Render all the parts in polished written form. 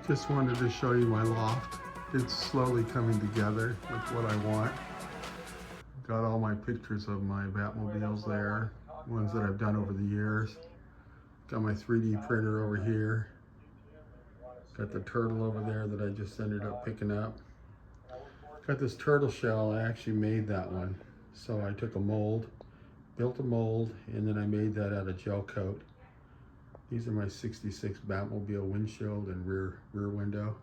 Just wanted to show you my loft. It's slowly coming together with what I want. Got all my pictures of my Batmobiles there, ones that I've done over the years. Got my 3D printer over here. Got the turtle over there that I just ended up picking up. Got this turtle shell, I actually made that one. So I took a mold, built a mold, and then I made that out of gel coat. These are my 66 Batmobile windshield and rear window.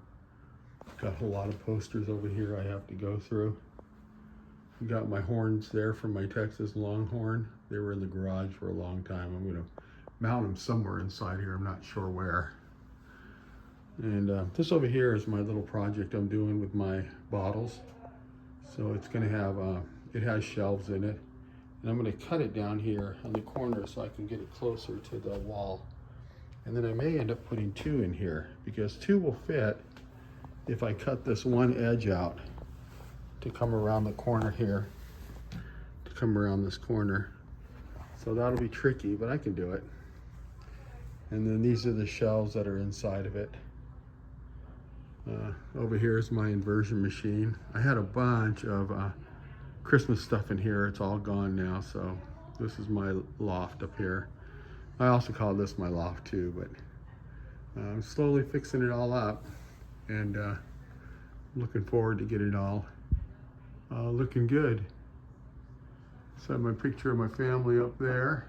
Got a lot of posters over here I have to go through. Got my horns there from my Texas Longhorn. They were in the garage for a long time. I'm gonna mount them somewhere inside here. I'm not sure where. And this over here is my little project I'm doing with my bottles. So it's gonna have, it has shelves in it. And I'm gonna cut it down here on the corner so I can get it closer to the wall. And then I may end up putting two in here because two will fit if I cut this one edge out to come around the corner here, to come around this corner. So that'll be tricky, but I can do it. And then these are the shelves that are inside of it. Over here is my inversion machine. I had a bunch of Christmas stuff in here. It's all gone now, so this is my loft up here. I also call this my loft too, but I'm slowly fixing it all up and looking forward to get it all looking good. So I have my picture of my family up there.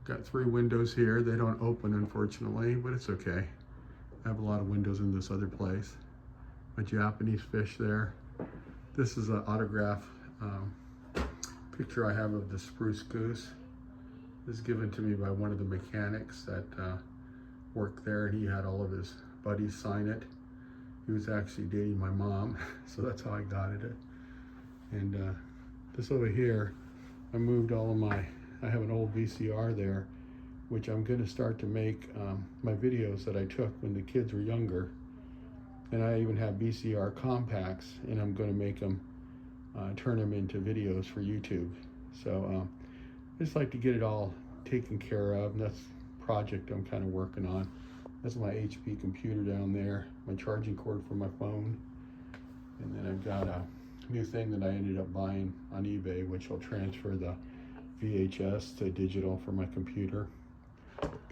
Got 3 windows here. They don't open, unfortunately, but it's okay. I have a lot of windows in this other place. My Japanese fish there. This is an autograph picture I have of the spruce goose. This is given to me by one of the mechanics that worked there, and he had all of his buddies sign it. He was actually dating my mom, so that's how I got it. And this over here, I moved all of my, I have an old VCR there, which I'm gonna start to make my videos that I took when the kids were younger. And I even have VCR compacts, and I'm gonna make them, turn them into videos for YouTube. So I just like to get it all taken care of, and that's a project I'm kind of working on. That's my HP computer down there, my charging cord for my phone. And then I've got a new thing that I ended up buying on eBay, which will transfer the VHS to digital for my computer.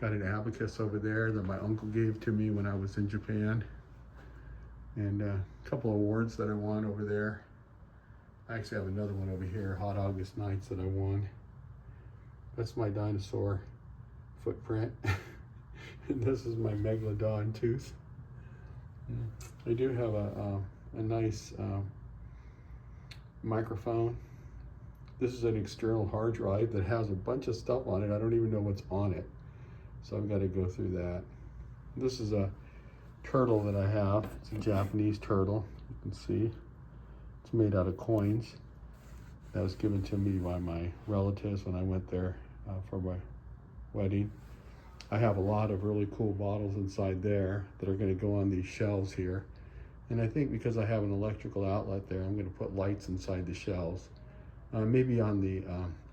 Got an abacus over there that my uncle gave to me when I was in Japan. And a couple of awards that I won over there. I actually have another one over here, Hot August Nights, that I won. That's my dinosaur footprint. And this is my Megalodon tooth. I do have a nice microphone. This is an external hard drive that has a bunch of stuff on it. I don't even know what's on it. So I've got to go through that. This is a turtle that I have. It's a Japanese turtle. You can see it's made out of coins. That was given to me by my relatives when I went there for my wedding. I have a lot of really cool bottles inside there that are going to go on these shelves here. And I think because I have an electrical outlet there, I'm going to put lights inside the shelves. Maybe on the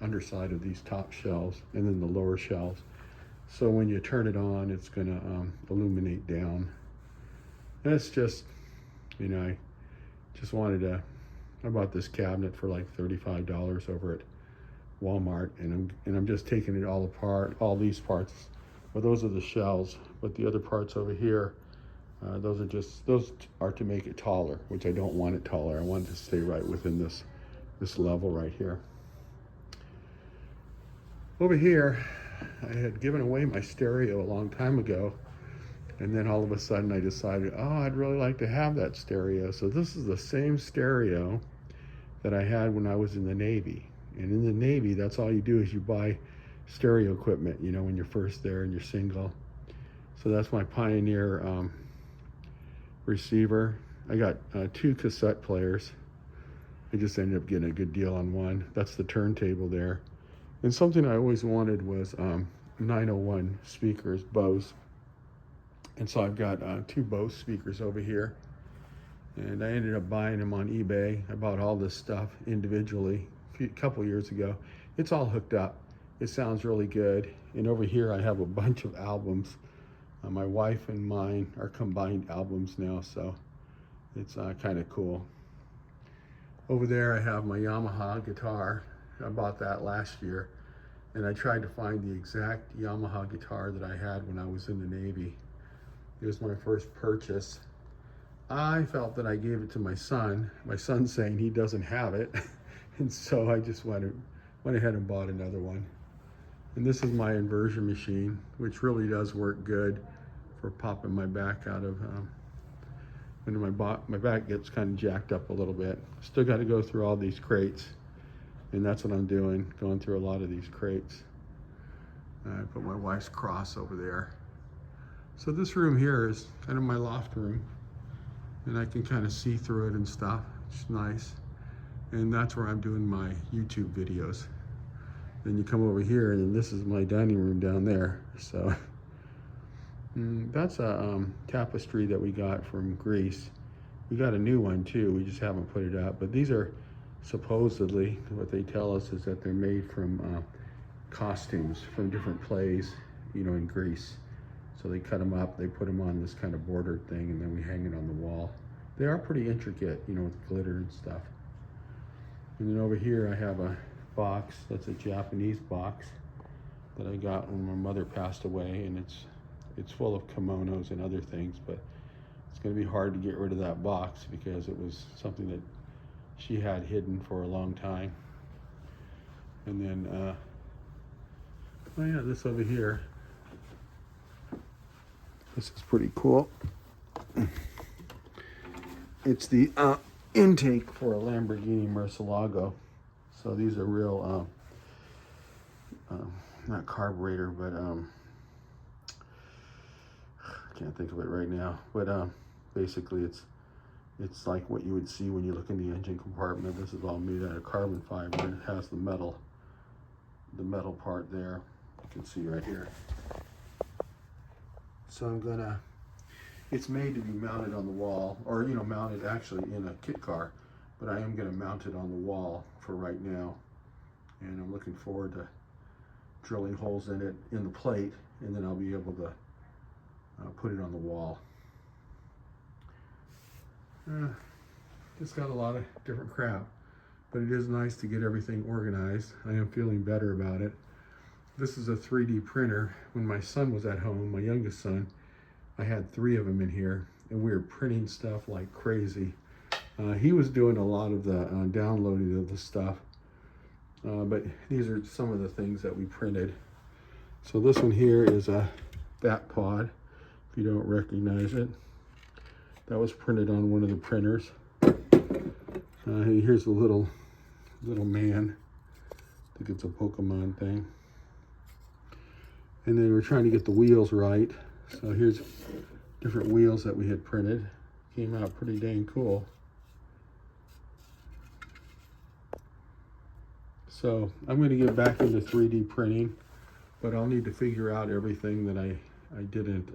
underside of these top shelves and then the lower shelves. So when you turn it on, it's going to illuminate down. And it's just, you know, I just wanted to, I bought this cabinet for like $35 over at Walmart, and I'm just taking it all apart, all these parts. Well, those are the shelves, but the other parts over here, those are to make it taller, which I don't want it taller. I want it to stay right within this level right here. Over here, I had given away my stereo a long time ago, and then all of a sudden I decided, oh, I'd really like to have that stereo. So this is the same stereo that I had when I was in the Navy. And in the Navy, that's all you do is you buy stereo equipment, you know, when you're first there and you're single. So that's my Pioneer receiver. I got 2 cassette players. I just ended up getting a good deal on one. That's the turntable there. And something I always wanted was 901 speakers, Bose. And so I've got 2 Bose speakers over here. And I ended up buying them on eBay. I bought all this stuff individually a couple years ago. It's all hooked up. It sounds really good. And over here I have a bunch of albums My wife and mine are combined albums now, so it's kind of cool. Over there I have my Yamaha guitar. I bought that last year, and I tried to find the exact Yamaha guitar that I had when I was in the Navy. It was my first purchase. I felt that I gave it to my son. My son's saying he doesn't have it, and so I just went ahead and bought another one. And this is my inversion machine, which really does work good for popping my back out of when my back gets kind of jacked up a little bit. Still got to go through all these crates, and that's what I'm doing, going through a lot of these crates. I put my wife's cross over there. So this room here is kind of my loft room, and I can kind of see through it and stuff. It's nice. And that's where I'm doing my YouTube videos. Then you come over here, and this is my dining room down there. So that's a tapestry that we got from Greece. We got a new one too, we just haven't put it up. But these are supposedly, what they tell us is that they're made from costumes from different plays, you know, in Greece. So they cut them up, they put them on this kind of bordered thing, and then we hang it on the wall. They are pretty intricate, you know, with glitter and stuff. And then over here I have a box, that's a Japanese box that I got when my mother passed away, and it's full of kimonos and other things, but it's going to be hard to get rid of that box because it was something that she had hidden for a long time. And then oh yeah, this over here, this is pretty cool. It's the intake for a Lamborghini Murcielago. So these are real not carburetor, but I can't think of it right now, but basically it's like what you would see when you look in the engine compartment. This is all made out of carbon fiber, and it has the metal part there, you can see right here. So it's made to be mounted on the wall, or you know, mounted actually in a kit car, but I am gonna mount it on the wall for right now, and I'm looking forward to drilling holes in it in the plate, and then I'll be able to put it on the wall. It's got a lot of different crap, but it is nice to get everything organized. I am feeling better about it. This is a 3D printer. When my son was at home, my youngest son, I had 3 of them in here, and we were printing stuff like crazy. He was doing a lot of the downloading of the stuff, but these are some of the things that we printed. So this one here is a bat pod, if you don't recognize it. That was printed on one of the printers. Here's a little man. I think it's a Pokemon thing. And then we're trying to get the wheels right. So here's different wheels that we had printed. Came out pretty dang cool. So I'm going to get back into 3D printing, but I'll need to figure out everything that I didn't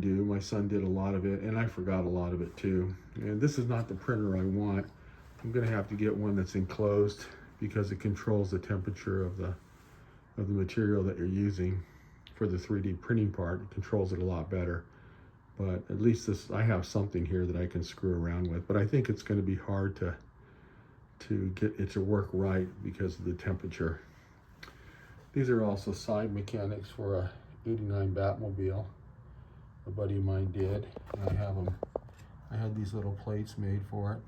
do. My son did a lot of it, and I forgot a lot of it too. And this is not the printer I want. I'm going to have to get one that's enclosed because it controls the temperature of the material that you're using for the 3D printing part. It controls it a lot better. But at least I have something here that I can screw around with. But I think it's going to be hard to get it to work right because of the temperature. These are also side mechanics for a '89 Batmobile. A buddy of mine did, and I had these little plates made for it.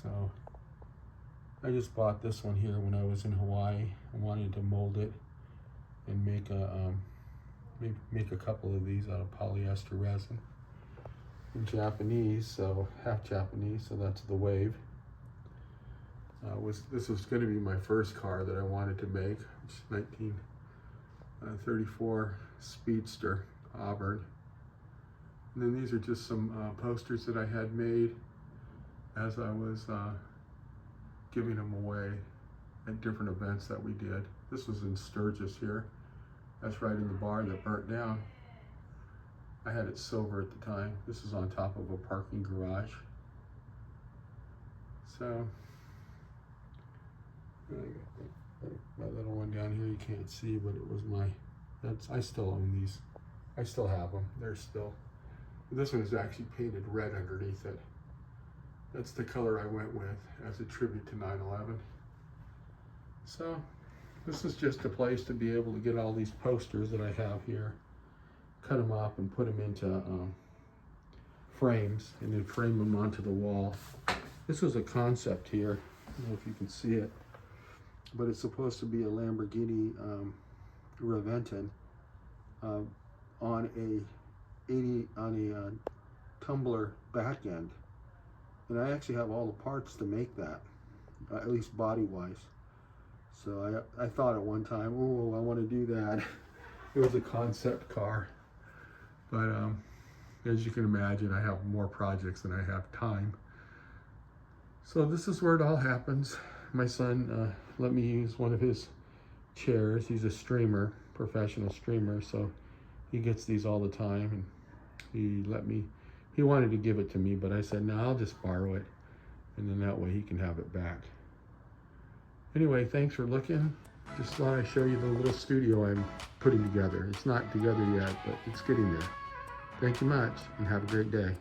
So I just bought this one here when I was in Hawaii. I wanted to mold it and make a couple of these out of polyester resin. In Japanese, so half Japanese, so that's the Wave. This was going to be my first car that I wanted to make. It's 1934 Speedster Auburn. And then these are just some posters that I had made as I was giving them away at different events that we did. This was in Sturgis here. That's right in the bar that burnt down. I had it silver at the time. This is on top of a parking garage. So That little one down here you can't see, but it was I still own these. I still have them. They're still, this one is actually painted red underneath it. That's the color I went with as a tribute to 9/11. So this is just a place to be able to get all these posters that I have here, cut them up and put them into frames, and then frame them onto the wall. This was a concept here. I don't know if you can see it, but it's supposed to be a Lamborghini Reventon on a tumbler back end, and I actually have all the parts to make that, at least body wise. So I thought at one time, oh, I want to do that. It was a concept car, but as you can imagine, I have more projects than I have time. So this is where it all happens. My son let me use one of his chairs. He's a streamer, professional streamer, so he gets these all the time, and he wanted to give it to me, but I said, no, I'll just borrow it, and then that way he can have it back. Anyway, thanks for looking. Just thought I'd show you the little studio I'm putting together. It's not together yet, but it's getting there. Thank you much, and have a great day.